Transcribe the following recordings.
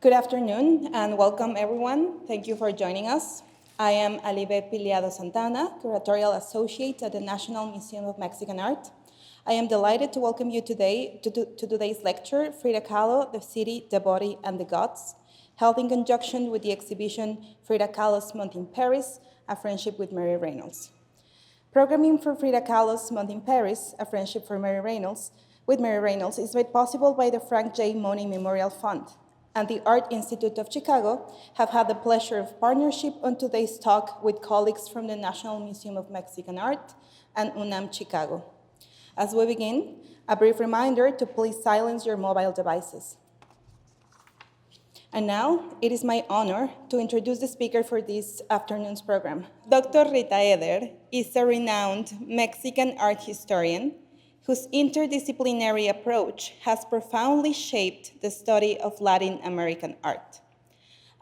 Good afternoon and welcome everyone. Thank you for joining us. I am Alibe Piliado Santana, Curatorial Associate at the National Museum of Mexican Art. I am delighted to welcome you today to today's lecture, Frida Kahlo, The City, the Body, and the Gods, held in conjunction with the exhibition Frida Kahlo's Month in Paris, A Friendship with Mary Reynolds. Programming for Frida Kahlo's Month in Paris, A Friendship with Mary Reynolds is made possible by the Frank J. Mooney Memorial Fund, and the Art Institute of Chicago have had the pleasure of partnership on today's talk with colleagues from the National Museum of Mexican Art and UNAM Chicago. As we begin, a brief reminder to please silence your mobile devices. And now, it is my honor to introduce the speaker for this afternoon's program. Dr. Rita Eder is a renowned Mexican art historian whose interdisciplinary approach has profoundly shaped the study of Latin American art.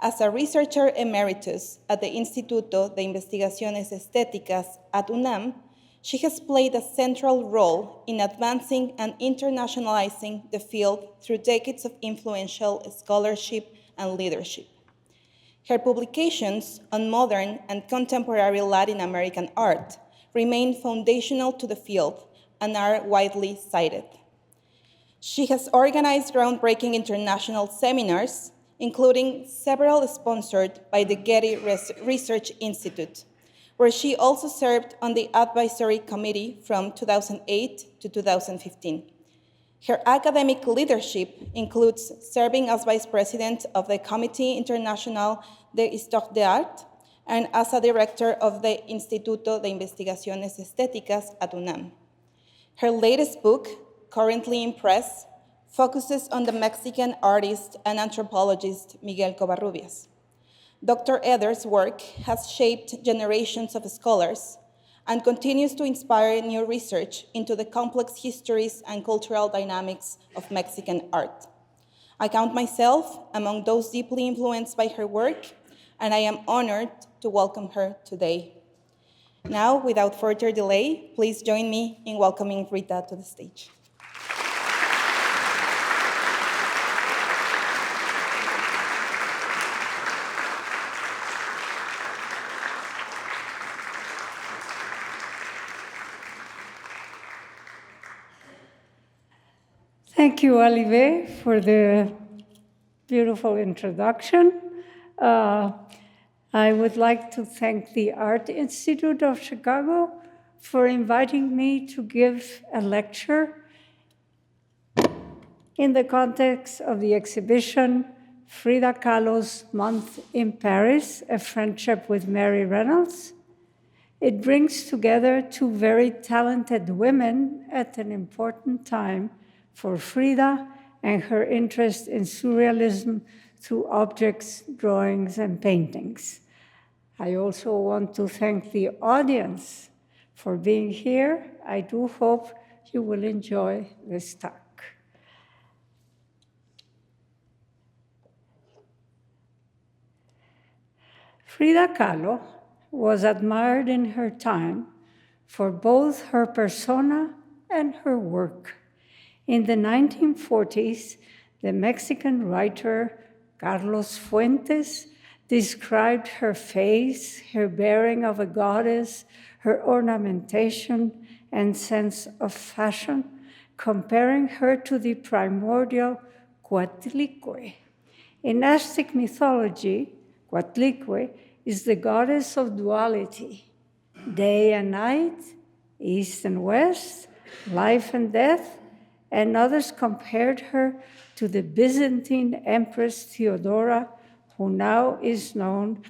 As a researcher emeritus at the Instituto de Investigaciones Estéticas at UNAM, she has played a central role in advancing and internationalizing the field through decades of influential scholarship and leadership. Her publications on modern and contemporary Latin American art remain foundational to the field and are widely cited. She has organized groundbreaking international seminars, including several sponsored by the Getty Research Institute, where she also served on the advisory committee from 2008 to 2015. Her academic leadership includes serving as vice president of the Comité International de Histoire de Art and as a director of the Instituto de Investigaciones Estéticas at UNAM. Her latest book, currently in press, focuses on the Mexican artist and anthropologist Miguel Covarrubias. Dr. Eder's work has shaped generations of scholars and continues to inspire new research into the complex histories and cultural dynamics of Mexican art. I count myself among those deeply influenced by her work, and I am honored to welcome her today. Now, without further delay, please join me in welcoming Rita to the stage. Thank you, Olive, for the beautiful introduction. I would like to thank the Art Institute of Chicago for inviting me to give a lecture in the context of the exhibition Frida Kahlo's Month in Paris, A Friendship with Mary Reynolds. It brings together two very talented women at an important time for Frida and her interest in surrealism through objects, drawings, and paintings. I also want to thank the audience for being here. I do hope you will enjoy this talk. Frida Kahlo was admired in her time for both her persona and her work. In the 1940s, the Mexican writer Carlos Fuentes described her face, her bearing of a goddess, her ornamentation, and sense of fashion, comparing her to the primordial Coatlicue. In Aztec mythology, Coatlicue is the goddess of duality, day and night, east and west, life and death, and others compared her to the Byzantine Empress Theodora, who now is known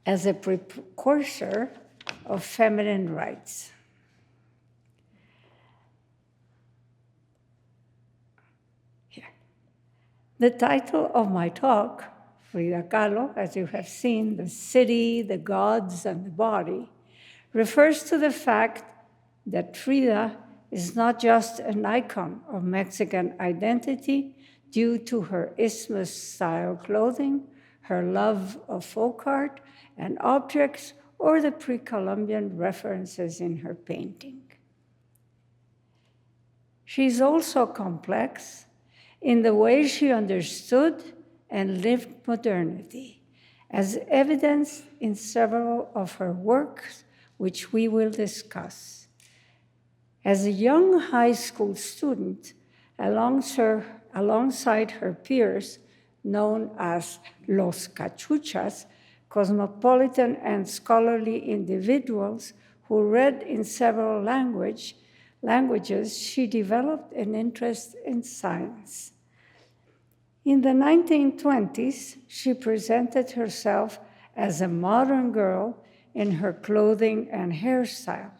as a precursor of feminine rights. Here. The title of my talk, Frida Kahlo, as you have seen, The City, the Gods, and the Body, refers to the fact that Frida is not just an icon of Mexican identity due to her Isthmus-style clothing, her love of folk art and objects, or the pre-Columbian references in her painting. She's also complex in the way she understood and lived modernity, as evidenced in several of her works, which we will discuss. As a young high school student, alongside her peers, known as Los Cachuchas, cosmopolitan and scholarly individuals who read in several languages, she developed an interest in science. In the 1920s, she presented herself as a modern girl in her clothing and hairstyle.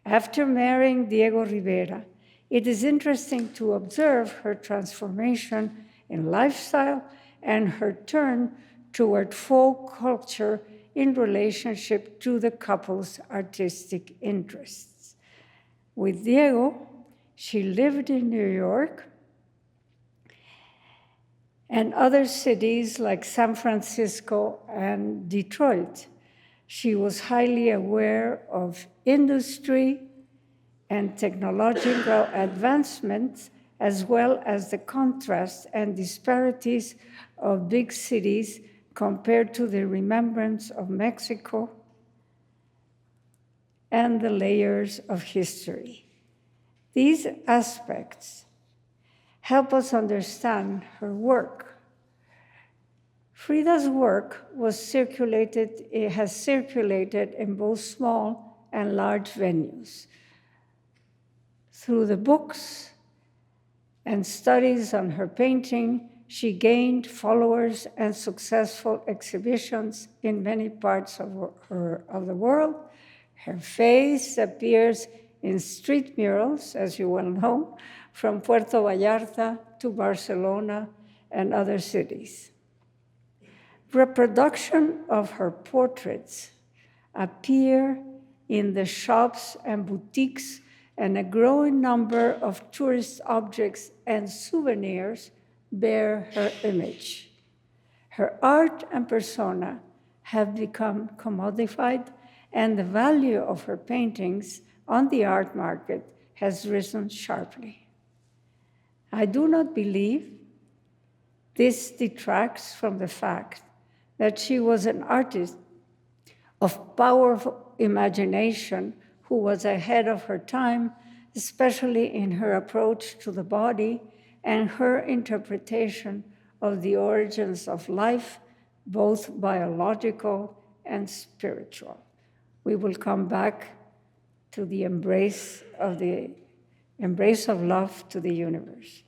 After marrying Diego Rivera, it is interesting to observe her transformation in lifestyle and her turn toward folk culture in relationship to the couple's artistic interests. With Diego, she lived in New York and other cities like San Francisco and Detroit. She was highly aware of industry and technological advancements, as well as the contrast and disparities of big cities compared to the remembrance of Mexico and the layers of history. These aspects help us understand her work. Frida's work has circulated in both small and large venues. Through the books and studies on her painting, she gained followers and successful exhibitions in many parts of the world. Her face appears in street murals, as you well know, from Puerto Vallarta to Barcelona and other cities. Reproduction of her portraits appear in the shops and boutiques, and a growing number of tourist objects and souvenirs bear her image. Her art and persona have become commodified, and the value of her paintings on the art market has risen sharply. I do not believe this detracts from the fact that she was an artist of powerful imagination who was ahead of her time, especially in her approach to the body and her interpretation of the origins of life, both biological and spiritual. We will come back to the embrace of love to the universe.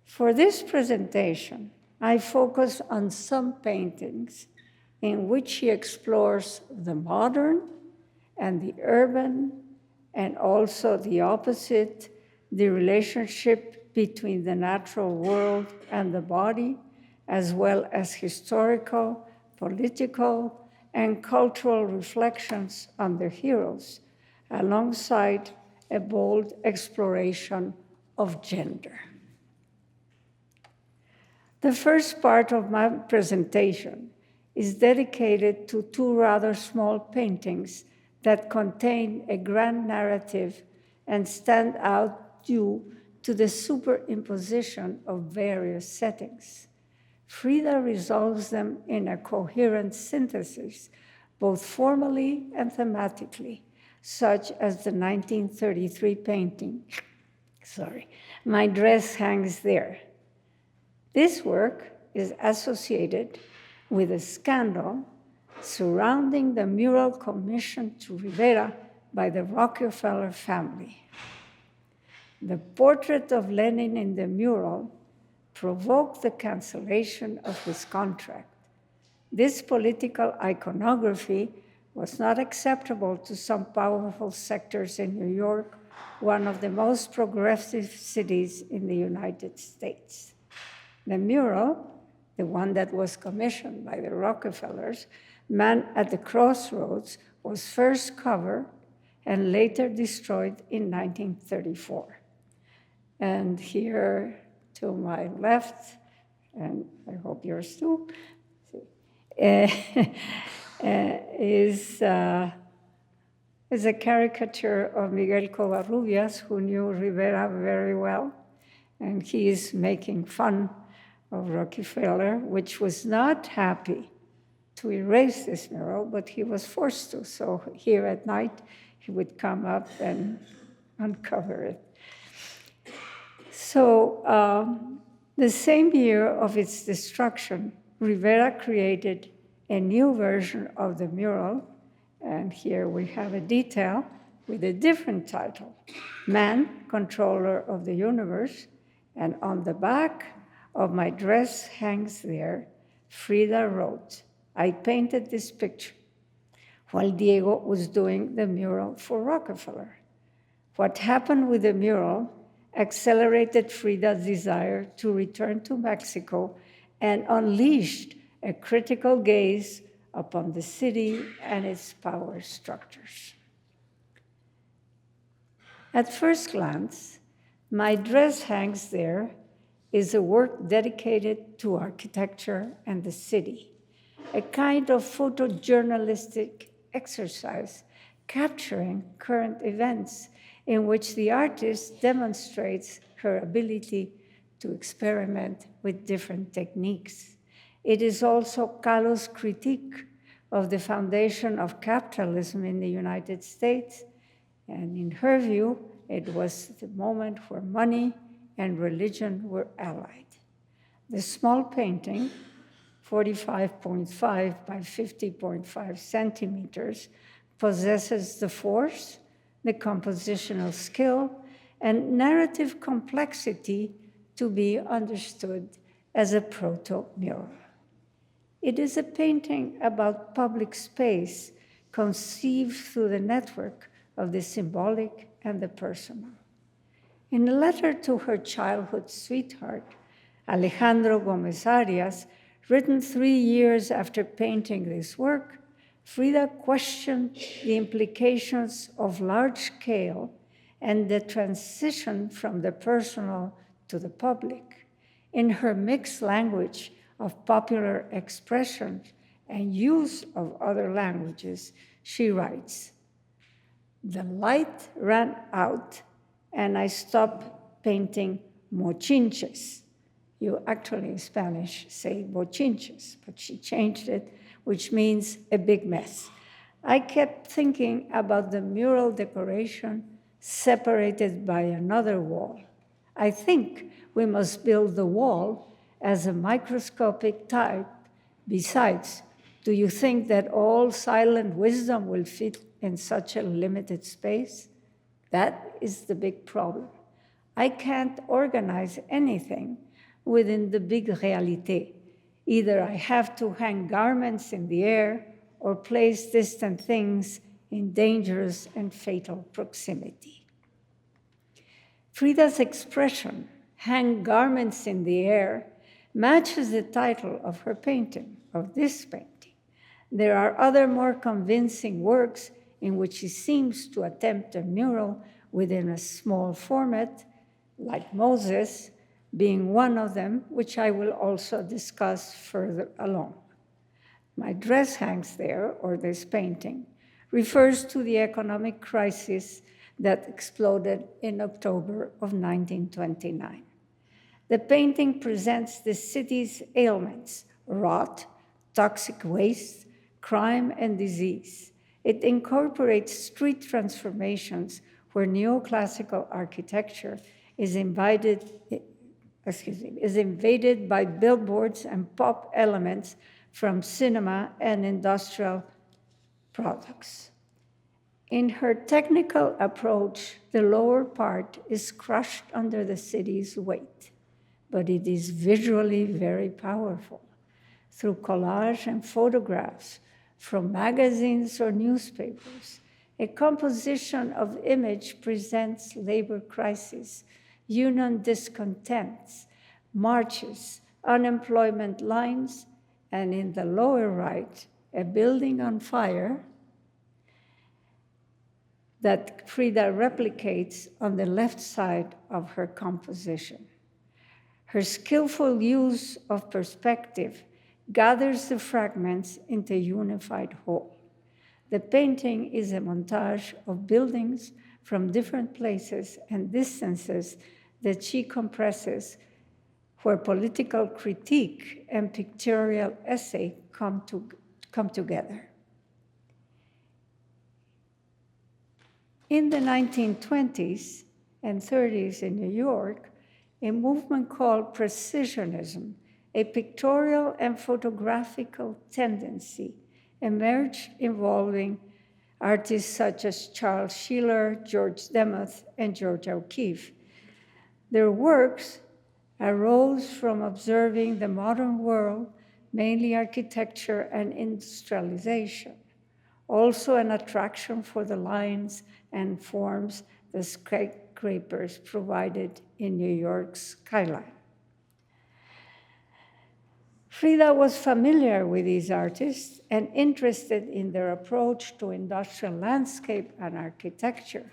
For this presentation, I focus on some paintings in which she explores the modern and the urban, and also the opposite, the relationship between the natural world and the body, as well as historical, political, and cultural reflections on the heroes, alongside a bold exploration of gender. The first part of my presentation is dedicated to two rather small paintings that contain a grand narrative and stand out due to the superimposition of various settings. Frida resolves them in a coherent synthesis, both formally and thematically, such as the 1933 painting, My Dress Hangs There. This work is associated with a scandal surrounding the mural commissioned to Rivera by the Rockefeller family. The portrait of Lenin in the mural provoked the cancellation of his contract. This political iconography was not acceptable to some powerful sectors in New York, one of the most progressive cities in the United States. The mural, the one that was commissioned by the Rockefellers, Man at the Crossroads, was first covered and later destroyed in 1934. And here to my left, and I hope yours too, is a caricature of Miguel Covarrubias, who knew Rivera very well. and he is making fun of Rockefeller, which was not happy to erase this mural, but he was forced to. So here at night, he would come up and uncover it. So the same year of its destruction, Rivera created a new version of the mural, and here we have a detail with a different title, Man, Controller of the Universe, and on the back of my dress hangs there, Frida wrote, I painted this picture while Diego was doing the mural for Rockefeller. What happened with the mural accelerated Frida's desire to return to Mexico and unleashed a critical gaze upon the city and its power structures. At first glance, My Dress Hangs There is a work dedicated to architecture and the city, a kind of photojournalistic exercise capturing current events in which the artist demonstrates her ability to experiment with different techniques. It is also Kahlo's critique of the foundation of capitalism in the United States, and in her view, it was the moment where money and religion were allied. The small painting, 45.5 by 50.5 centimeters, possesses the force, the compositional skill, and narrative complexity to be understood as a proto-mural. It is a painting about public space conceived through the network of the symbolic and the personal. In a letter to her childhood sweetheart, Alejandro Gomez Arias, written 3 years after painting this work, Frida questioned the implications of large scale and the transition from the personal to the public. In her mixed language of popular expression and use of other languages, she writes, the light ran out and I stopped painting mochinches. You actually in Spanish say bochinches, but she changed it, which means a big mess. I kept thinking about the mural decoration separated by another wall. I think we must build the wall as a microscopic type. Besides, do you think that all silent wisdom will fit in such a limited space? That is the big problem. I can't organize anything within the big réalité. Either I have to hang garments in the air or place distant things in dangerous and fatal proximity. Frida's expression, hang garments in the air, matches the title of her painting, of this painting. There are other more convincing works in which she seems to attempt a mural within a small format, like Moses, being one of them, which I will also discuss further along. My Dress Hangs There, or this painting, refers to the economic crisis that exploded in October of 1929. The painting presents the city's ailments, rot, toxic waste, crime, and disease. It incorporates street transformations where neoclassical architecture is invaded by billboards and pop elements from cinema and industrial products. In her technical approach, the lower part is crushed under the city's weight, but it is visually very powerful. Through collage and photographs from magazines or newspapers, a composition of image presents labor crisis, union discontents, marches, unemployment lines, and in the lower right, a building on fire that Frida replicates on the left side of her composition. Her skillful use of perspective gathers the fragments into a unified whole. The painting is a montage of buildings from different places and distances that she compresses, where political critique and pictorial essay come together. In the 1920s and 30s in New York, a movement called precisionism, a pictorial and photographical tendency, emerged involving artists such as Charles Schiller, George Demuth, and Georgia O'Keeffe. Their works arose from observing the modern world, mainly architecture and industrialization, also an attraction for the lines and forms the skyscrapers provided in New York's skyline. Frida was familiar with these artists and interested in their approach to industrial landscape and architecture.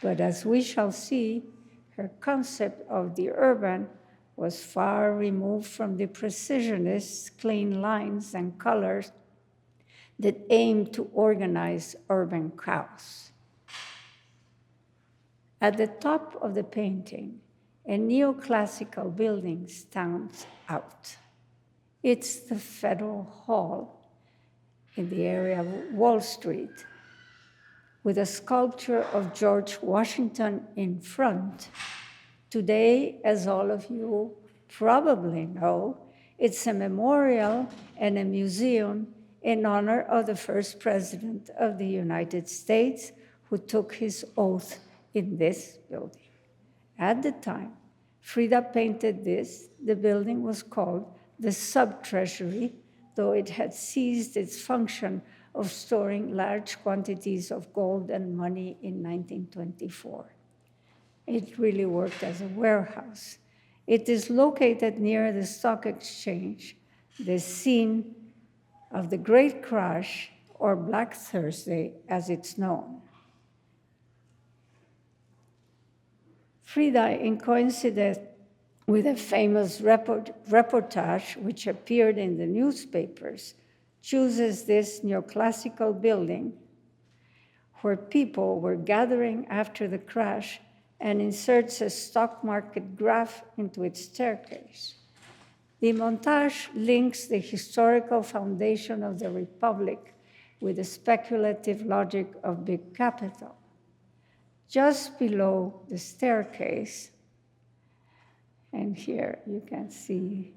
But as we shall see, her concept of the urban was far removed from the precisionist clean lines and colors that aimed to organize urban chaos. At the top of the painting, a neoclassical building stands out. It's the Federal Hall in the area of Wall Street, with a sculpture of George Washington in front. Today, as all of you probably know, it's a memorial and a museum in honor of the first president of the United States who took his oath in this building. At the time Frida painted this, the building was called the Sub-Treasury, though it had ceased its function of storing large quantities of gold and money in 1924. It really worked as a warehouse. It is located near the stock exchange, the scene of the Great Crash, or Black Thursday as it's known. Frida, in coincidence with a famous reportage which appeared in the newspapers, chooses this neoclassical building where people were gathering after the crash and inserts a stock market graph into its staircase. The montage links the historical foundation of the Republic with the speculative logic of big capital. Just below the staircase, and here you can see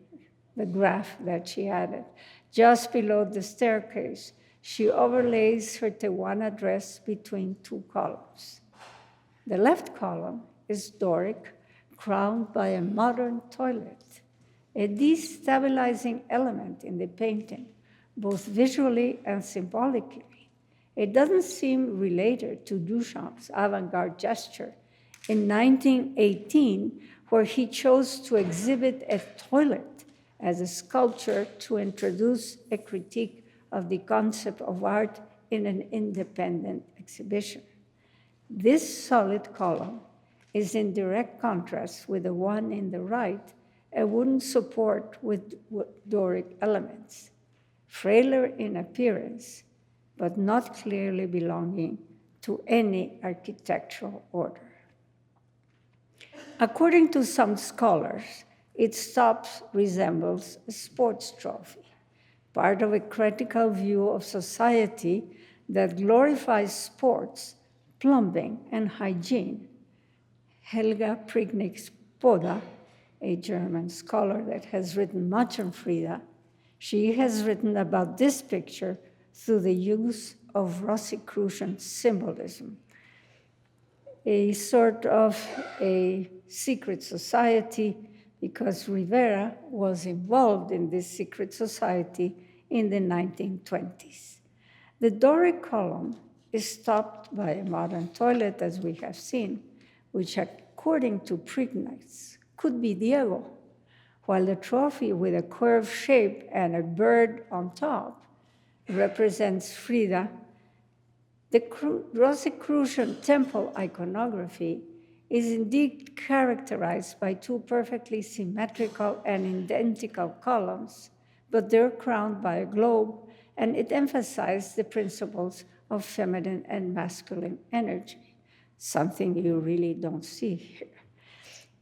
the graph that she added. Just below the staircase, she overlays her Tewana dress between two columns. The left column is Doric, crowned by a modern toilet, a destabilizing element in the painting, both visually and symbolically. It doesn't seem related to Duchamp's avant-garde gesture in 1918, where he chose to exhibit a toilet as a sculpture to introduce a critique of the concept of art in an independent exhibition. This solid column is in direct contrast with the one in the right, a wooden support with Doric elements, frailer in appearance, but not clearly belonging to any architectural order. According to some scholars, its top resembles a sports trophy, part of a critical view of society that glorifies sports, plumbing, and hygiene. Helga Prignitz-Poda, a German scholar that has written much on Frida, she has written about this picture through the use of Rosicrucian symbolism, a sort of a secret society, because Rivera was involved in this secret society in the 1920s. The Doric column is topped by a modern toilet, as we have seen, which according to Prignitz could be Diego, while the trophy with a curved shape and a bird on top represents Frida. The Rosicrucian temple iconography is indeed characterized by two perfectly symmetrical and identical columns, but they're crowned by a globe, and it emphasized the principles of feminine and masculine energy, something you really don't see here.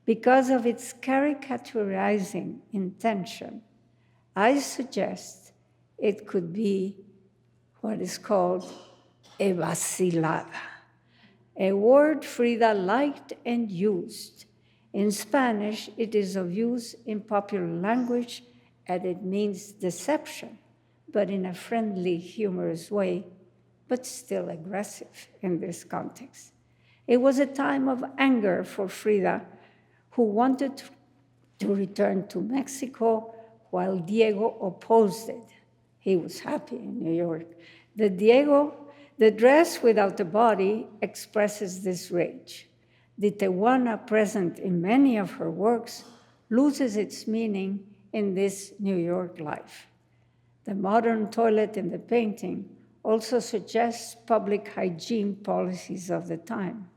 Because of its caricaturizing intention, I suggest it could be what is called a vacilada, a word Frida liked and used. In Spanish, it is of use in popular language, and it means deception, but in a friendly, humorous way, but still aggressive in this context. It was a time of anger for Frida, who wanted to return to Mexico while Diego opposed it. He was happy in New York. The dress without a body expresses this rage. The Tehuana present in many of her works loses its meaning in this New York life. The modern toilet in the painting also suggests public hygiene policies of the time.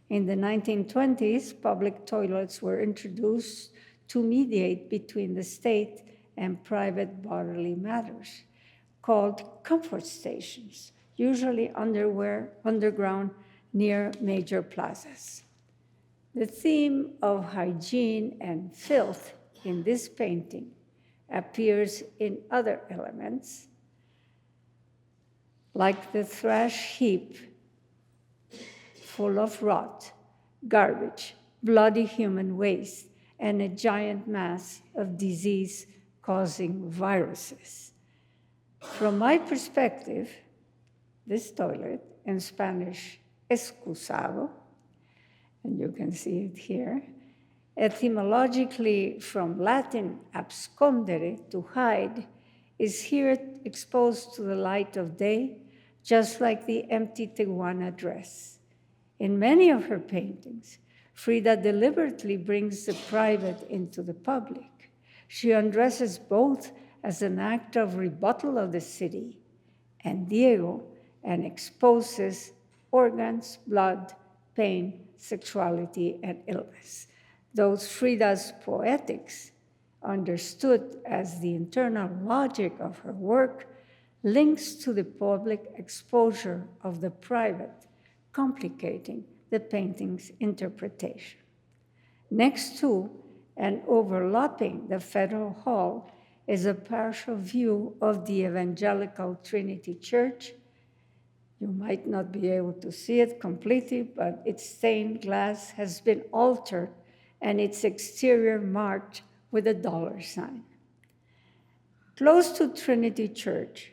In the 1920s, public toilets were introduced to mediate between the state and private bodily matters, called comfort stations, usually underground near major plazas. The theme of hygiene and filth in this painting appears in other elements, like the trash heap full of rot, garbage, bloody human waste, and a giant mass of disease-causing viruses. From my perspective, this toilet, in Spanish, excusado, and you can see it here, etymologically from Latin abscondere, to hide, is here exposed to the light of day, just like the empty Tehuana dress. In many of her paintings, Frida deliberately brings the private into the public. She undresses both as an act of rebuttal of the city and Diego, and exposes organs, blood, pain, sexuality, and illness. Those Frida's poetics, understood as the internal logic of her work, links to the public exposure of the private, complicating the painting's interpretation. Next to and overlapping the Federal Hall is a partial view of the Evangelical Trinity Church. You might not be able to see it completely, but its stained glass has been altered and its exterior marked with a $sign. Close to Trinity Church,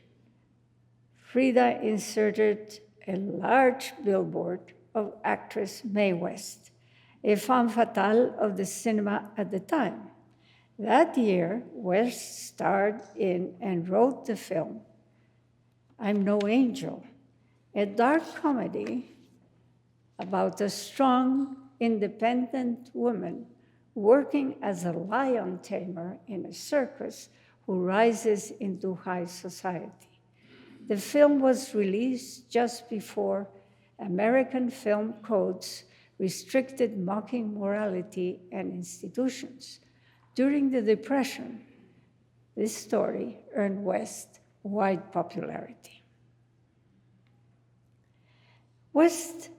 Frida inserted a large billboard of actress Mae West, a femme fatale of the cinema at the time. That year, West starred in and wrote the film, I'm No Angel, a dark comedy about a strong, independent woman working as a lion tamer in a circus who rises into high society. The film was released just before American film codes restricted mocking morality and institutions. During the Depression, this story earned West wide popularity. West's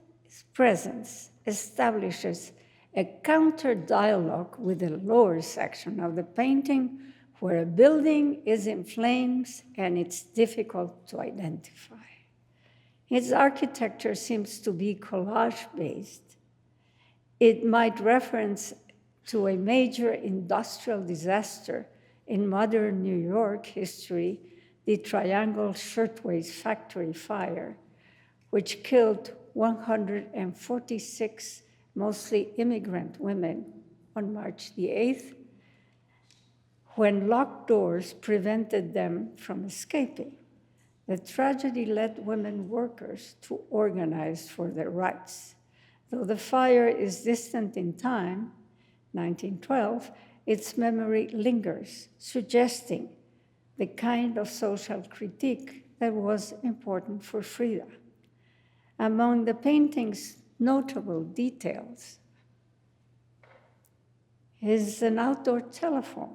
presence establishes a counter-dialogue with the lower section of the painting, where a building is in flames and it's difficult to identify. Its architecture seems to be collage-based. It might reference to a major industrial disaster in modern New York history, the Triangle Shirtwaist Factory fire, which killed 146 mostly immigrant women on March the 8th, when locked doors prevented them from escaping. The tragedy led women workers to organize for their rights. Though the fire is distant in time, 1912, its memory lingers, suggesting the kind of social critique that was important for Frida. Among the painting's notable details is an outdoor telephone,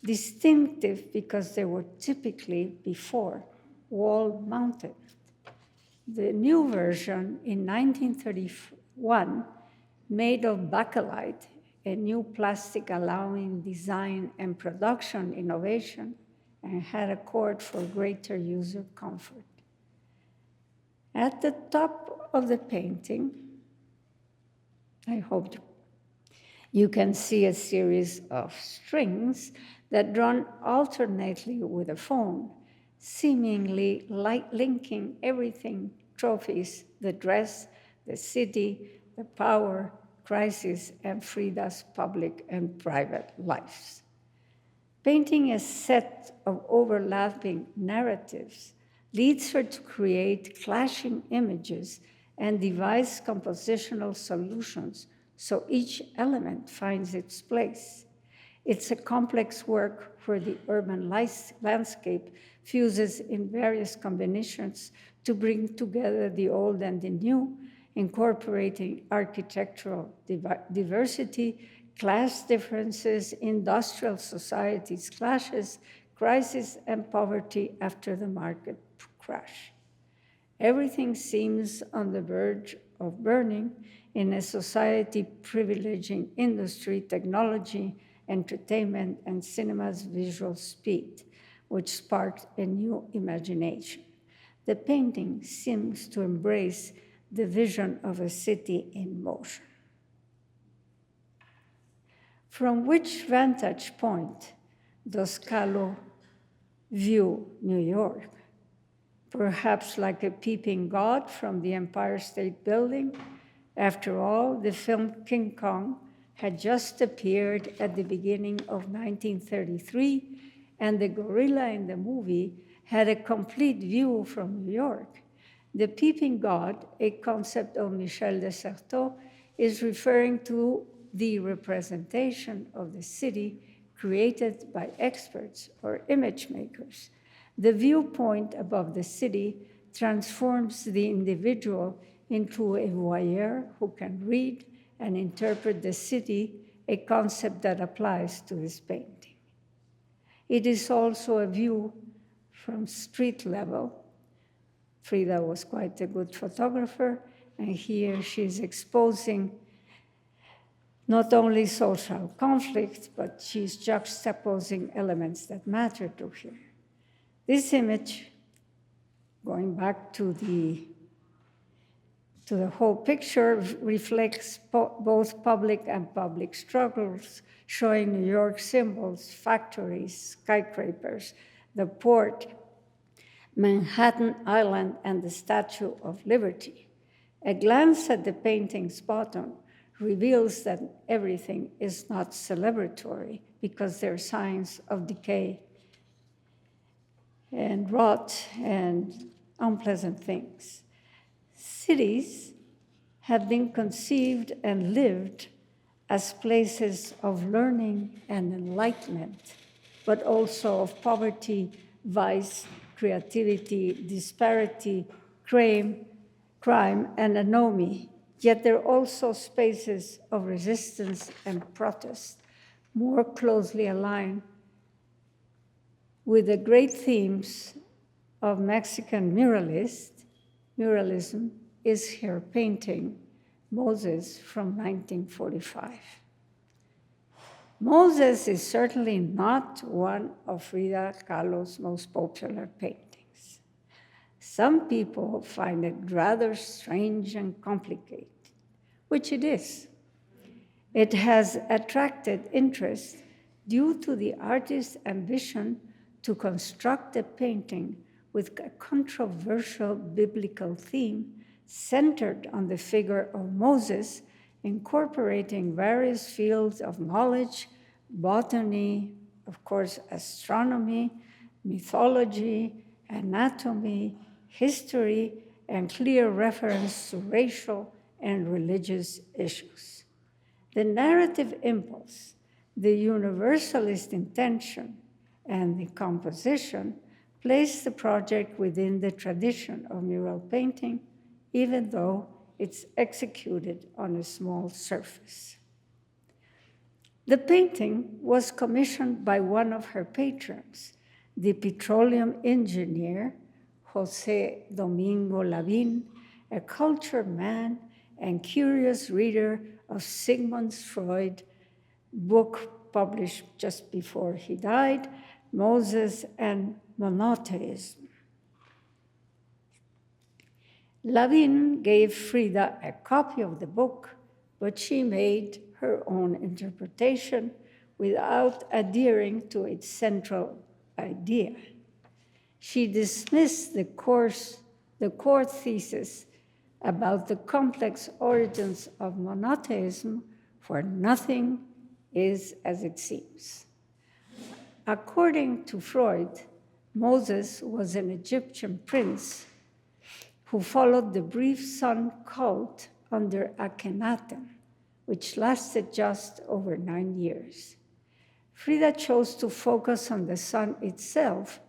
distinctive because they were typically before wall-mounted. The new version in 1931, made of bakelite, a new plastic allowing design and production innovation, and had a cord for greater user comfort. At the top of the painting, I hope you can see a series of strings that run alternately with a phone, seemingly linking everything: trophies, the dress, the city, the power, crisis, and Frida's public and private lives. Painting a set of overlapping narratives leads her to create clashing images and devise compositional solutions so each element finds its place. It's a complex work where the urban landscape fuses in various combinations to bring together the old and the new, incorporating architectural diversity, class differences, industrial societies clashes, crisis, and poverty after the market crash. Everything seems on the verge of burning in a society privileging industry, technology, entertainment, and cinema's visual speed, which sparked a new imagination. The painting seems to embrace the vision of a city in motion. From which vantage point does Kahlo view New York? Perhaps like a peeping God from the Empire State Building? After all, the film King Kong had just appeared at the beginning of 1933, and the gorilla in the movie had a complete view from New York. The peeping God, a concept of Michel de Certeau, is referring to the representation of the city created by experts or image makers. The viewpoint above the city transforms the individual into a voyeur who can read and interpret the city, a concept that applies to this painting. It is also a view from street level. Frida was quite a good photographer, and here she's exposing not only social conflict, but she's juxtaposing elements that matter to her. This image, going back to the whole picture, reflects both public and public struggles, showing New York symbols, factories, skyscrapers, the port, Manhattan Island, and the Statue of Liberty. A glance at the painting's bottom reveals that everything is not celebratory because there are signs of decay and rot and unpleasant things. Cities have been conceived and lived as places of learning and enlightenment, but also of poverty, vice, creativity, disparity, crime, and anomie. Yet they're also spaces of resistance and protest, more closely aligned with the great themes of Mexican muralism is her painting, Moses, from 1945. Moses is certainly not one of Frida Kahlo's most popular paintings. Some people find it rather strange and complicated, which it is. It has attracted interest due to the artist's ambition to construct a painting with a controversial biblical theme centered on the figure of Moses, incorporating various fields of knowledge, botany, of course, astronomy, mythology, anatomy, history, and clear reference to racial and religious issues. The narrative impulse, the universalist intention, and the composition place the project within the tradition of mural painting, even though it's executed on a small surface. The painting was commissioned by one of her patrons, the petroleum engineer, Jose Domingo Lavín, a cultured man and curious reader of Sigmund Freud book published just before he died, Moses and Monotheism. Lavin gave Frida a copy of the book, but she made her own interpretation without adhering to its central idea. She dismissed the core thesis about the complex origins of monotheism, for nothing is as it seems. According to Freud, Moses was an Egyptian prince who followed the brief sun cult under Akhenaten, which lasted just over 9 years. Frida chose to focus on the sun itself,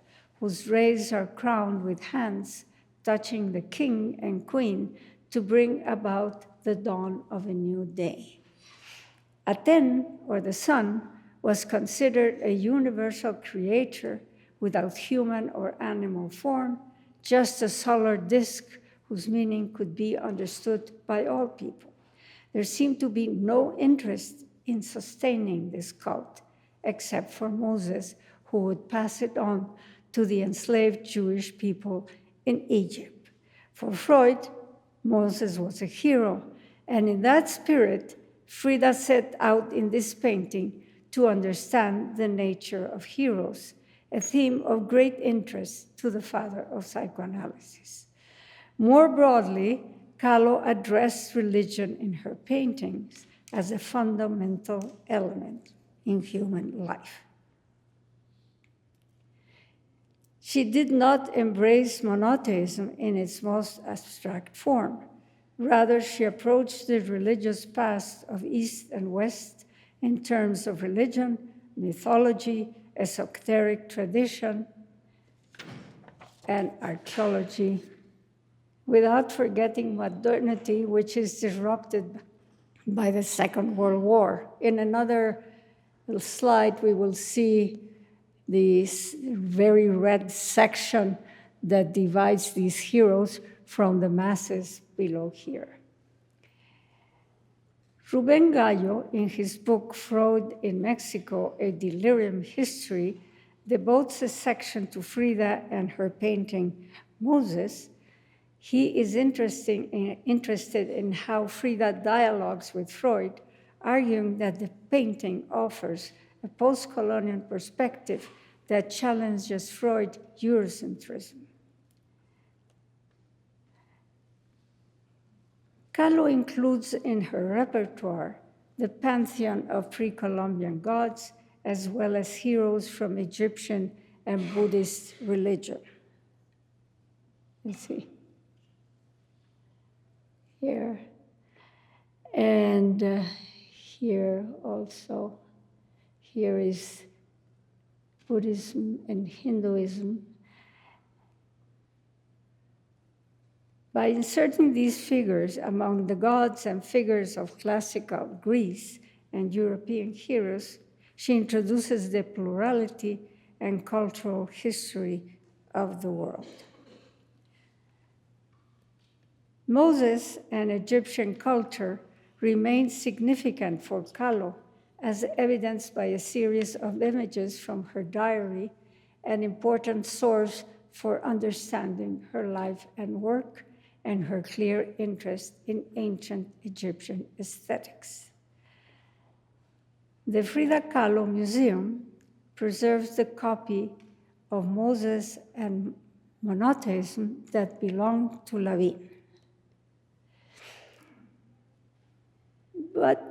whose rays are crowned with hands touching the king and queen to bring about the dawn of a new day. Aten, or the sun, was considered a universal creator without human or animal form, just a solar disk whose meaning could be understood by all people. There seemed to be no interest in sustaining this cult, except for Moses, who would pass it on to the enslaved Jewish people in Egypt. For Freud, Moses was a hero, and in that spirit, Frida set out in this painting to understand the nature of heroes, a theme of great interest to the father of psychoanalysis. More broadly, Kahlo addressed religion in her paintings as a fundamental element in human life. She did not embrace monotheism in its most abstract form. Rather, she approached the religious past of East and West in terms of religion, mythology, esoteric tradition, and archaeology, without forgetting modernity, which is disrupted by the Second World War. In another slide, we will see this very red section that divides these heroes from the masses below here. Rubén Gallo, in his book Freud in Mexico, A Delirium History, devotes a section to Frida and her painting Moses. He is interested in how Frida dialogues with Freud, arguing that the painting offers a post-colonial perspective that challenges Freud's Eurocentrism. Kahlo includes in her repertoire the pantheon of pre-Columbian gods, as well as heroes from Egyptian and Buddhist religion. Let's see. Here. And here also. Here is Buddhism and Hinduism. By inserting these figures among the gods and figures of classical Greece and European heroes, she introduces the plurality and cultural history of the world. Moses and Egyptian culture remains significant for Kahlo, as evidenced by a series of images from her diary, an important source for understanding her life and work, and her clear interest in ancient Egyptian aesthetics. The Frida Kahlo Museum preserves the copy of Moses and Monotheism that belonged to Lavin. But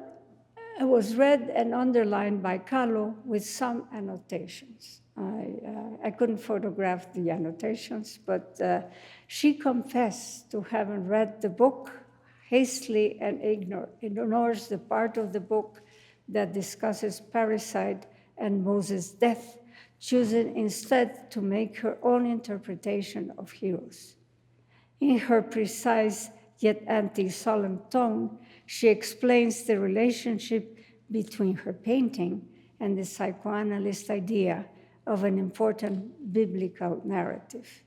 it was read and underlined by Kahlo with some annotations. I couldn't photograph the annotations, but she confessed to having read the book hastily and ignores the part of the book that discusses parricide and Moses' death, choosing instead to make her own interpretation of heroes. In her precise yet anti-solemn tone, she explains the relationship between her painting and the psychoanalyst idea of an important biblical narrative.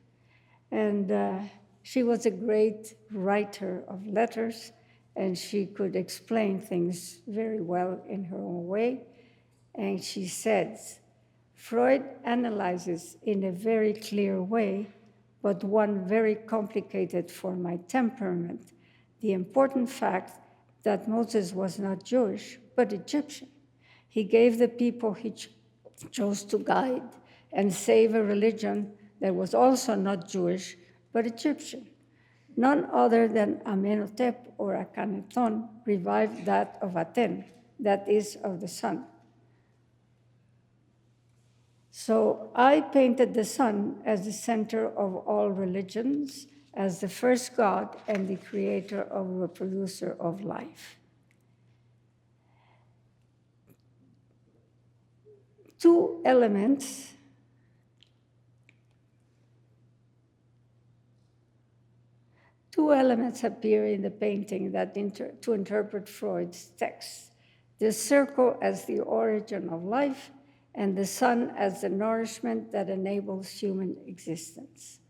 And she was a great writer of letters, and she could explain things very well in her own way. And she says, Freud analyzes in a very clear way, but one very complicated for my temperament, the important fact that Moses was not Jewish, but Egyptian. He gave the people he chose to guide and save a religion that was also not Jewish, but Egyptian. None other than Amenhotep or Akhenaton revived that of Aten, that is, of the sun. So I painted the sun as the center of all religions, as the first God and the creator or reproducer of life. Two elements appear in the painting that to interpret Freud's text. The circle as the origin of life, and the sun as the nourishment that enables human existence.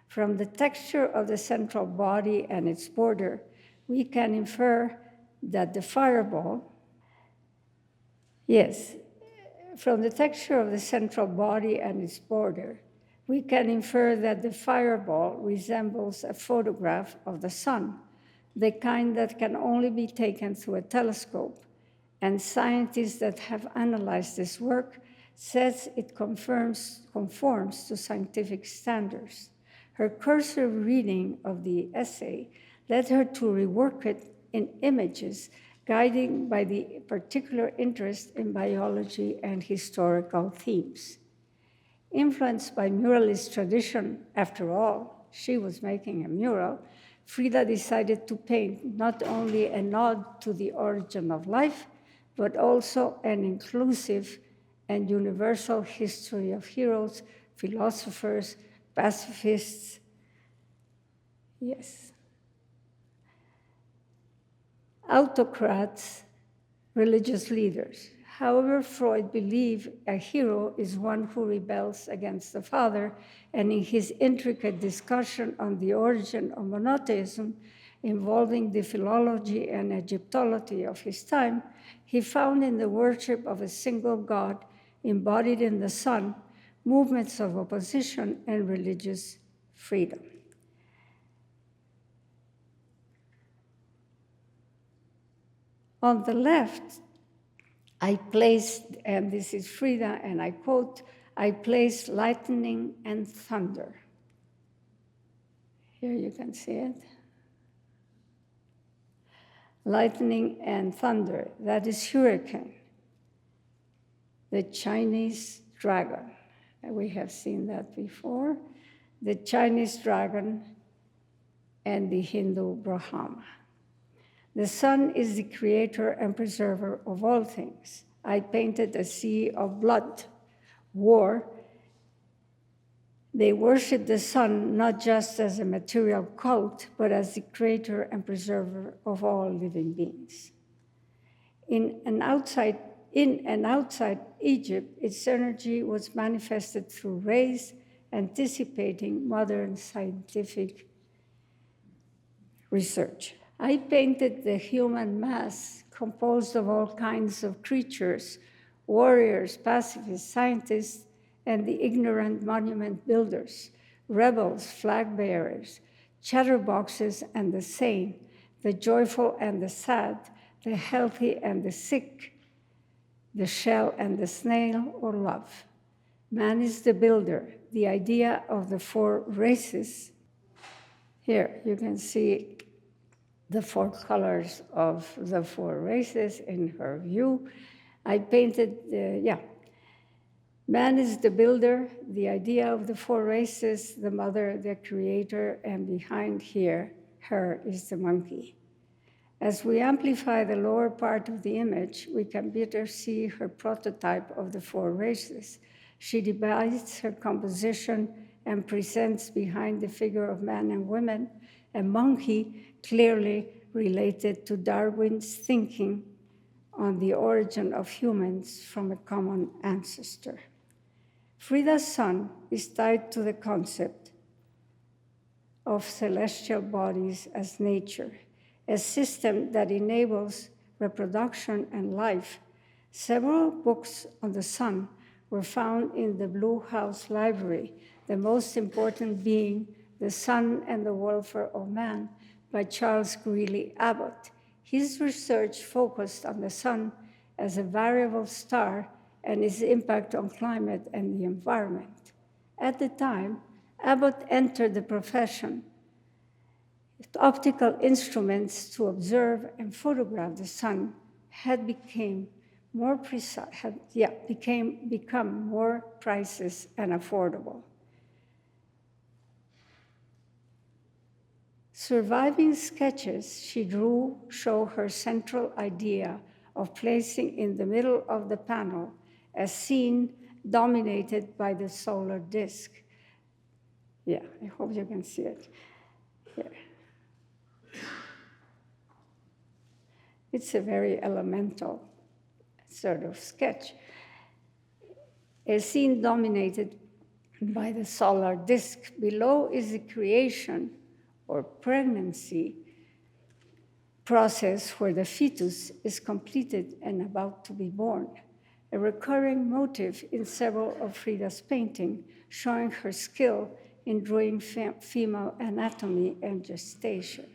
From the texture of the central body and its border, we can infer that the fireball, from the texture of the central body and its border, we can infer that the fireball resembles a photograph of the sun, the kind that can only be taken through a telescope. And scientists that have analyzed this work says it conforms to scientific standards. Her cursory reading of the essay led her to rework it in images, guided by the particular interest in biology and historical themes. Influenced by muralist tradition, after all, she was making a mural, Frida decided to paint not only a nod to the origin of life, but also an inclusive and universal history of heroes, philosophers, pacifists, autocrats, religious leaders. However, Freud believed a hero is one who rebels against the father, and in his intricate discussion on the origin of monotheism, involving the philology and Egyptology of his time, he found in the worship of a single God embodied in the sun movements of opposition and religious freedom. On the left, I placed, and this is Frida, and I quote, I placed lightning and thunder. Here you can see it. Lightning and thunder, that is hurricane. The Chinese dragon, we have seen that before. The Chinese dragon and the Hindu Brahma. The sun is the creator and preserver of all things. I painted a sea of blood, war. They worship the sun not just as a material cult, but as the creator and preserver of all living beings. In and outside Egypt, its energy was manifested through rays, anticipating modern scientific research. I painted the human mass composed of all kinds of creatures, warriors, pacifists, scientists, and the ignorant monument builders, rebels, flag bearers, chatterboxes and the sane, the joyful and the sad, the healthy and the sick, the shell and the snail, or love. Man is the builder, the idea of the four races. Here you can see the four colors of the four races in her view. I painted, Man is the builder, the idea of the four races, the mother, the creator, and behind here, her is the monkey. As we amplify the lower part of the image, we can better see her prototype of the four races. She divides her composition and presents behind the figure of man and women a monkey clearly related to Darwin's thinking on the origin of humans from a common ancestor. Frida's sun is tied to the concept of celestial bodies as nature, a system that enables reproduction and life Several books on the sun were found in the Blue House Library, the most important being The Sun and the Welfare of Man by Charles Greeley Abbott. His research focused on the sun as a variable star and its impact on climate and the environment. At the time, Abbott entered the profession with optical instruments to observe and photograph the sun had become more precise and affordable. Surviving sketches she drew show her central idea of placing in the middle of the panel a scene dominated by the solar disk. Yeah, I hope you can see it here. It's a very elemental sort of sketch. A scene dominated by the solar disk. Below is the creation or pregnancy process where the fetus is completed and about to be born, a recurring motif in several of Frida's paintings, showing her skill in drawing female anatomy and gestation.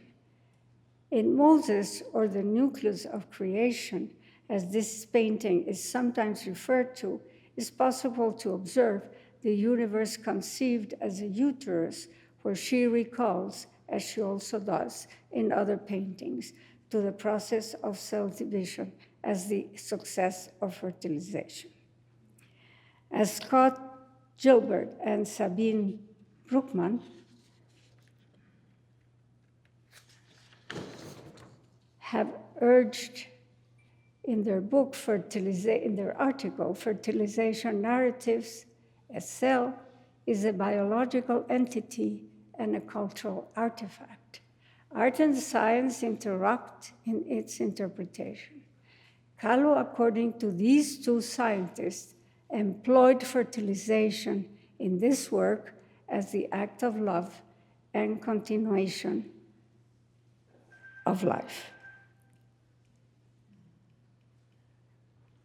In Moses, or the nucleus of creation, as this painting is sometimes referred to, it's possible to observe the universe conceived as a uterus, where she recalls, as she also does in other paintings, to the process of cell division as the success of fertilization. As Scott Gilbert and Sabine Bruckmann have urged in their book, in their article, Fertilization Narratives, a cell is a biological entity and a cultural artifact. Art and science interact in its interpretation. Kahlo, according to these two scientists, employed fertilization in this work as the act of love and continuation of life.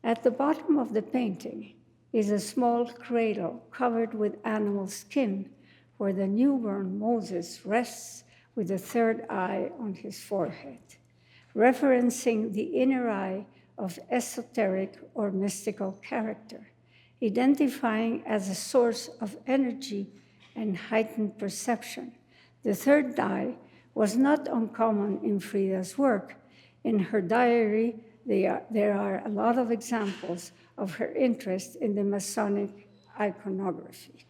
At the bottom of the painting is a small cradle covered with animal skin where the newborn Moses rests with the third eye on his forehead, referencing the inner eye of esoteric or mystical character, identifying as a source of energy and heightened perception. The third eye was not uncommon in Frida's work. In her diary, there are a lot of examples of her interest in the Masonic iconography.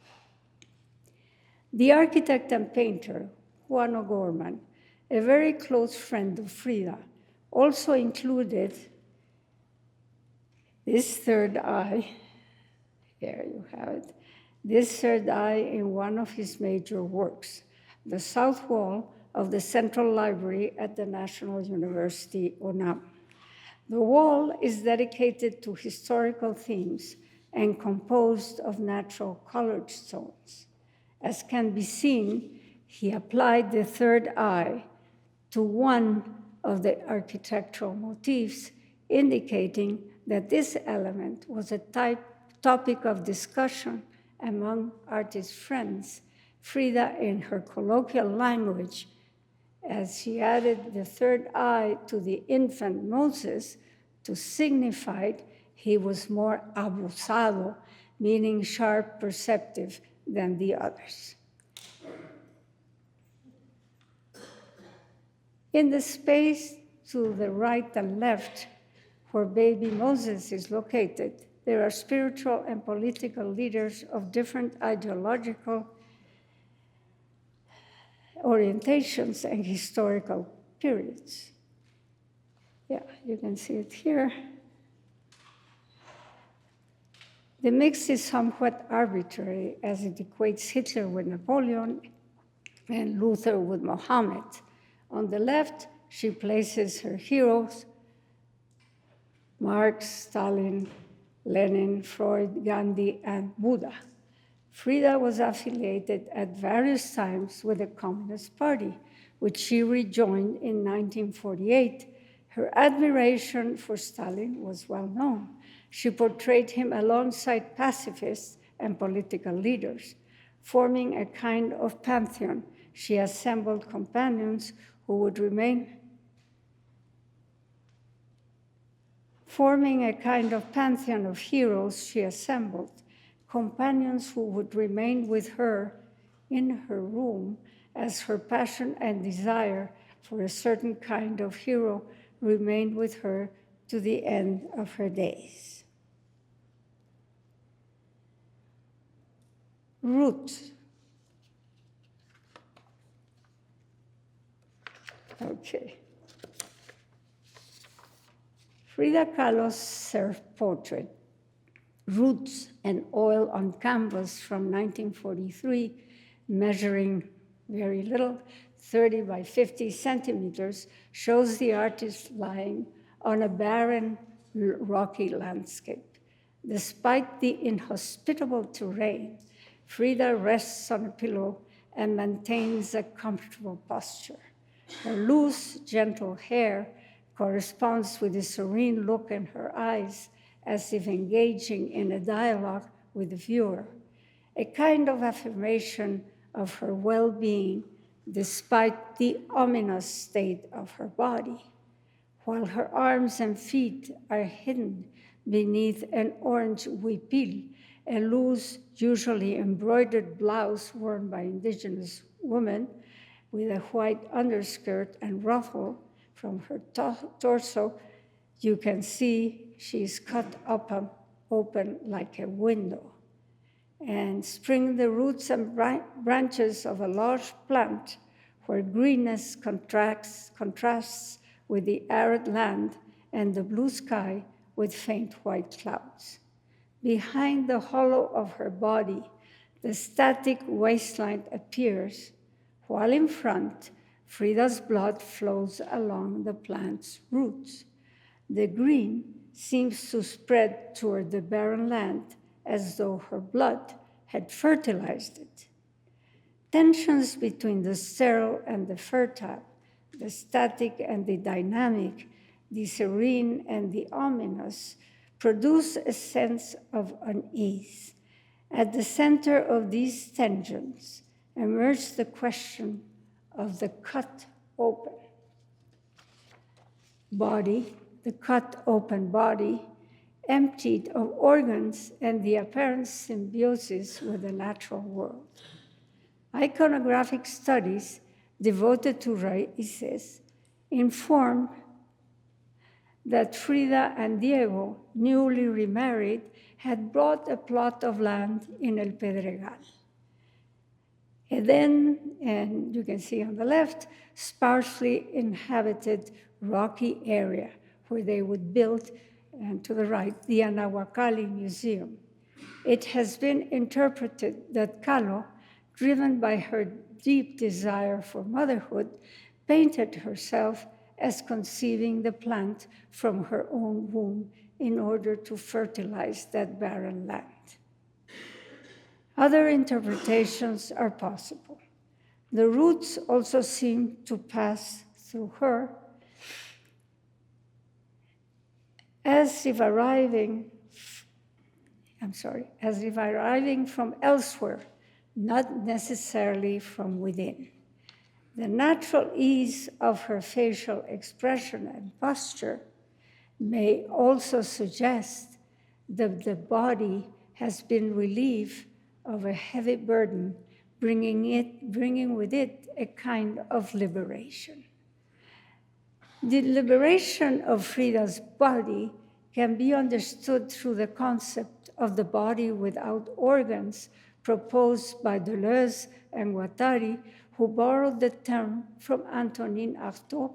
The architect and painter, Juan O'Gorman, a very close friend of Frida, also included this third eye, here you have it, this third eye in one of his major works, the south wall of the Central Library at the National University, UNAM. The wall is dedicated to historical themes and composed of natural colored stones. As can be seen, he applied the third eye to one of the architectural motifs, indicating that this element was a topic of discussion among artist friends. Frida, in her colloquial language, as she added the third eye to the infant Moses to signify he was more abusado, meaning sharp, perceptive than the others. In the space to the right and left, where baby Moses is located, there are spiritual and political leaders of different ideological orientations and historical periods. Yeah, you can see it here. The mix is somewhat arbitrary, as it equates Hitler with Napoleon and Luther with Mohammed. On the left, she places her heroes, Marx, Stalin, Lenin, Freud, Gandhi, and Buddha. Frida was affiliated at various times with the Communist Party, which she rejoined in 1948. Her admiration for Stalin was well known. She portrayed him alongside pacifists and political leaders. Forming a kind of pantheon, she assembled companions who would remain Forming a kind of pantheon of heroes, she assembled companions who would remain with her in her room as her passion and desire for a certain kind of hero remained with her to the end of her days. Root. Okay. Frida Kahlo's self-portrait, Roots and Oil on Canvas from 1943, measuring very little, 30 by 50 centimeters, shows the artist lying on a barren, rocky landscape. Despite the inhospitable terrain, Frida rests on a pillow and maintains a comfortable posture. Her loose, gentle hair corresponds with the serene look in her eyes, as if engaging in a dialogue with the viewer, a kind of affirmation of her well-being despite the ominous state of her body. While her arms and feet are hidden beneath an orange huipil, a loose, usually embroidered blouse worn by indigenous women with a white underskirt and ruffle, from her torso, you can see she's cut open like a window. And spring the roots and branches of a large plant where greenness contrasts with the arid land and the blue sky with faint white clouds. Behind the hollow of her body, the static waistline appears, while in front, Frida's blood flows along the plant's roots. The green seems to spread toward the barren land as though her blood had fertilized it. Tensions between the sterile and the fertile, the static and the dynamic, the serene and the ominous, produce a sense of unease. At the center of these tensions emerged the question of the cut open body, emptied of organs and the apparent symbiosis with the natural world. Iconographic studies devoted to raíces informed that Frida and Diego, newly remarried, had bought a plot of land in El Pedregal. And then, and you can see on the left, sparsely inhabited rocky area where they would build, and to the right, the Anahuacalli Museum. It has been interpreted that Kahlo, driven by her deep desire for motherhood, painted herself as conceiving the plant from her own womb in order to fertilize that barren land. Other interpretations are possible. The roots also seem to pass through her as if arriving from elsewhere, not necessarily from within. The natural ease of her facial expression and posture may also suggest that the body has been relieved of a heavy burden, bringing with it a kind of liberation. The liberation of Frida's body can be understood through the concept of the body without organs proposed by Deleuze and Guattari, who borrowed the term from Antonin Artaud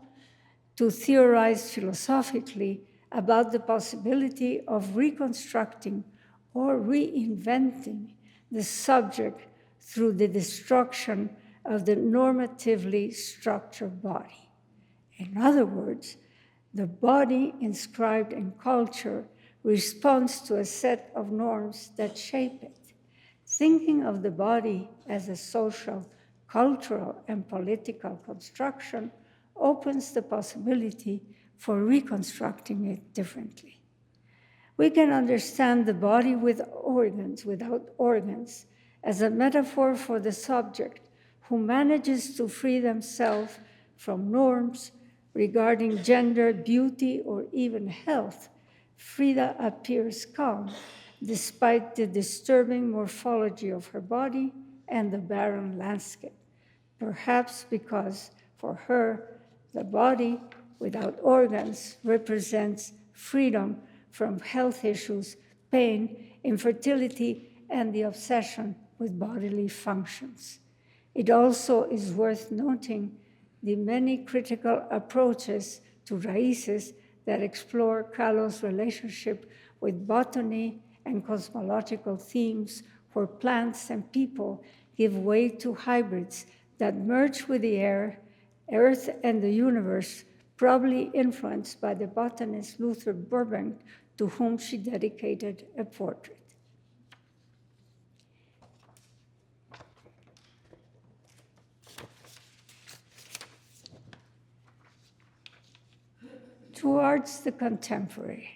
to theorize philosophically about the possibility of reconstructing or reinventing the subject through the destruction of the normatively structured body. In other words, the body inscribed in culture responds to a set of norms that shape it. Thinking of the body as a social, cultural, and political construction opens the possibility for reconstructing it differently. We can understand the body without organs, as a metaphor for the subject who manages to free themselves from norms regarding gender, beauty, or even health. Frida appears calm despite the disturbing morphology of her body and the barren landscape, perhaps because for her, the body without organs represents freedom from health issues, pain, infertility, and the obsession with bodily functions. It also is worth noting the many critical approaches to raíces that explore Kahlo's relationship with botany and cosmological themes where plants and people give way to hybrids that merge with the air, earth, and the universe, probably influenced by the botanist Luther Burbank, to whom she dedicated a portrait. Towards the contemporary.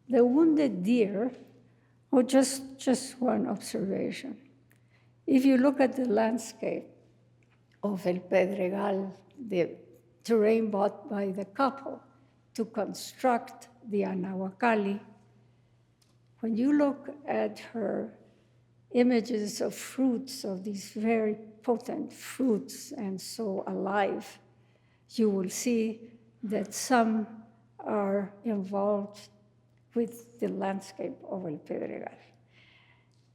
The wounded deer, or just one observation. If you look at the landscape of El Pedregal, the terrain bought by the couple to construct the Anahuacalli, when you look at her images of fruits, of these very potent fruits and so alive, you will see that some are involved with the landscape of El Pedregal.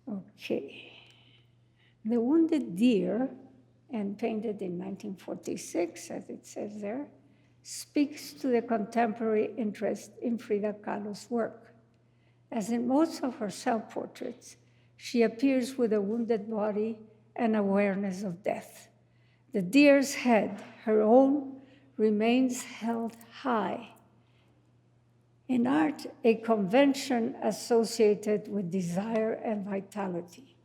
Okay. The Wounded Deer, and painted in 1946, as it says there, speaks to the contemporary interest in Frida Kahlo's work. As in most of her self-portraits, she appears with a wounded body and awareness of death. The deer's head, her own, remains held high. In art, a convention associated with desire and vitality.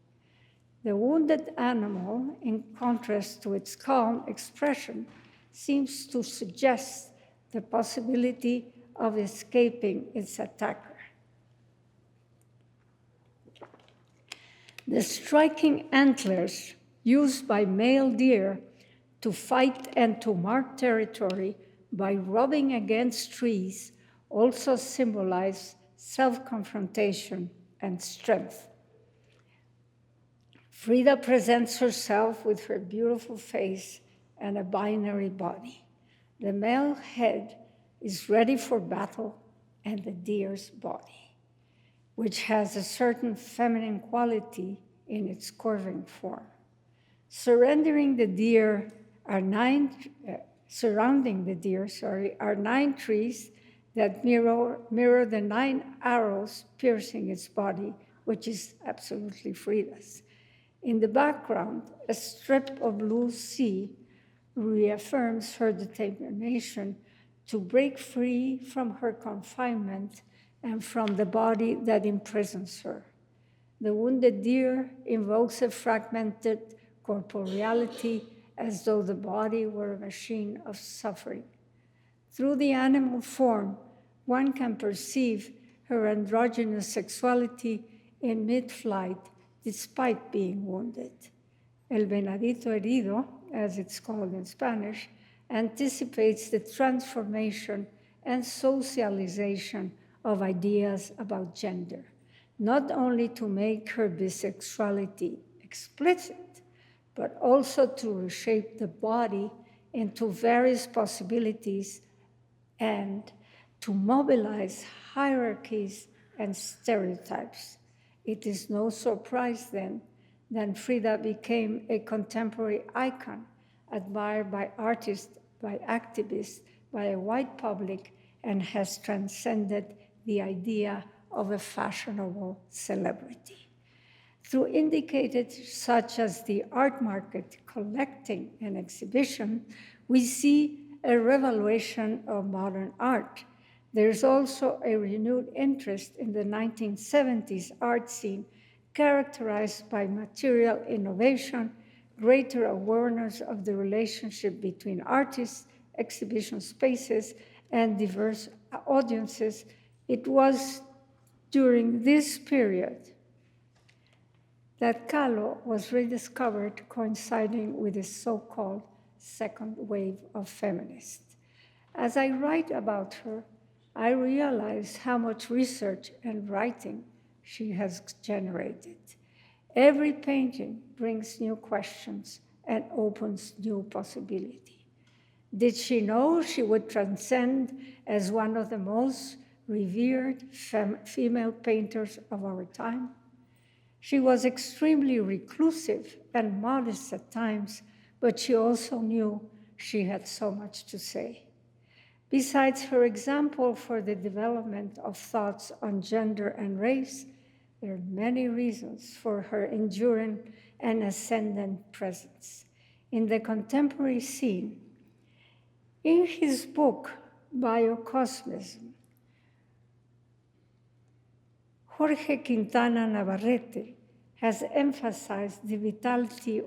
The wounded animal, in contrast to its calm expression, seems to suggest the possibility of escaping its attacker. The striking antlers used by male deer to fight and to mark territory by rubbing against trees also symbolize self-confrontation and strength. Frida presents herself with her beautiful face and a binary body. The male head is ready for battle, and the deer's body, which has a certain feminine quality in its curving form. Surrounding the deer are nine trees that mirror the 9 arrows piercing its body, which is absolutely Frida's. In the background, a strip of blue sea reaffirms her determination to break free from her confinement and from the body that imprisons her. The wounded deer invokes a fragmented corporeality as though the body were a machine of suffering. Through the animal form, one can perceive her androgynous sexuality in mid-flight despite being wounded. El venadito herido, as it's called in Spanish, anticipates the transformation and socialization of ideas about gender, not only to make her bisexuality explicit, but also to reshape the body into various possibilities and to mobilize hierarchies and stereotypes. It is no surprise then that Frida became a contemporary icon, admired by artists, by activists, by a wide public, and has transcended the idea of a fashionable celebrity. Through indicators such as the art market, collecting, and exhibition, we see a revaluation of modern art. There's also a renewed interest in the 1970s art scene, characterized by material innovation, greater awareness of the relationship between artists, exhibition spaces, and diverse audiences. It was during this period that Kahlo was rediscovered, coinciding with the so-called second wave of feminists. As I write about her, I realize how much research and writing she has generated. Every painting brings new questions and opens new possibility. Did she know she would transcend as one of the most revered female painters of our time? She was extremely reclusive and modest at times, but she also knew she had so much to say. Besides her example for the development of thoughts on gender and race, there are many reasons for her enduring and ascendant presence in the contemporary scene. In his book, Biocosmism, Jorge Quintana Navarrete has emphasized the vitality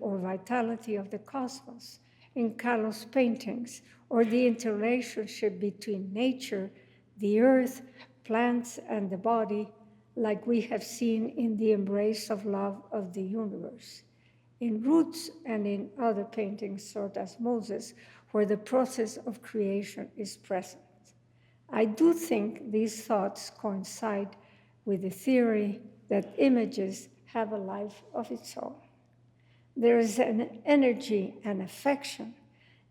of the cosmos in Kahlo's paintings, or the interrelationship between nature, the earth, plants, and the body, like we have seen in The Embrace of Love of the Universe, in Roots and in other paintings, such as Moses, where the process of creation is present. I do think these thoughts coincide with the theory that images have a life of its own. There is an energy and affection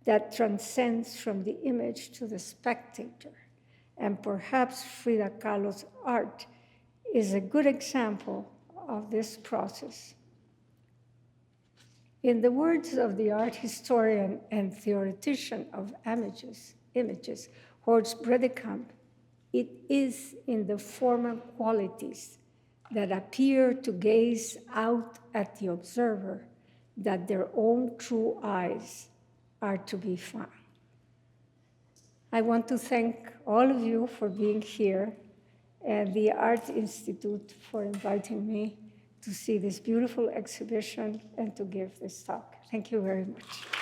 that transcends from the image to the spectator, and perhaps Frida Kahlo's art is a good example of this process. In the words of the art historian and theoretician of images, Horst Bredekamp, it is in the formal qualities that appear to gaze out at the observer that their own true eyes are to be found. I want to thank all of you for being here and the Art Institute for inviting me to see this beautiful exhibition and to give this talk. Thank you very much.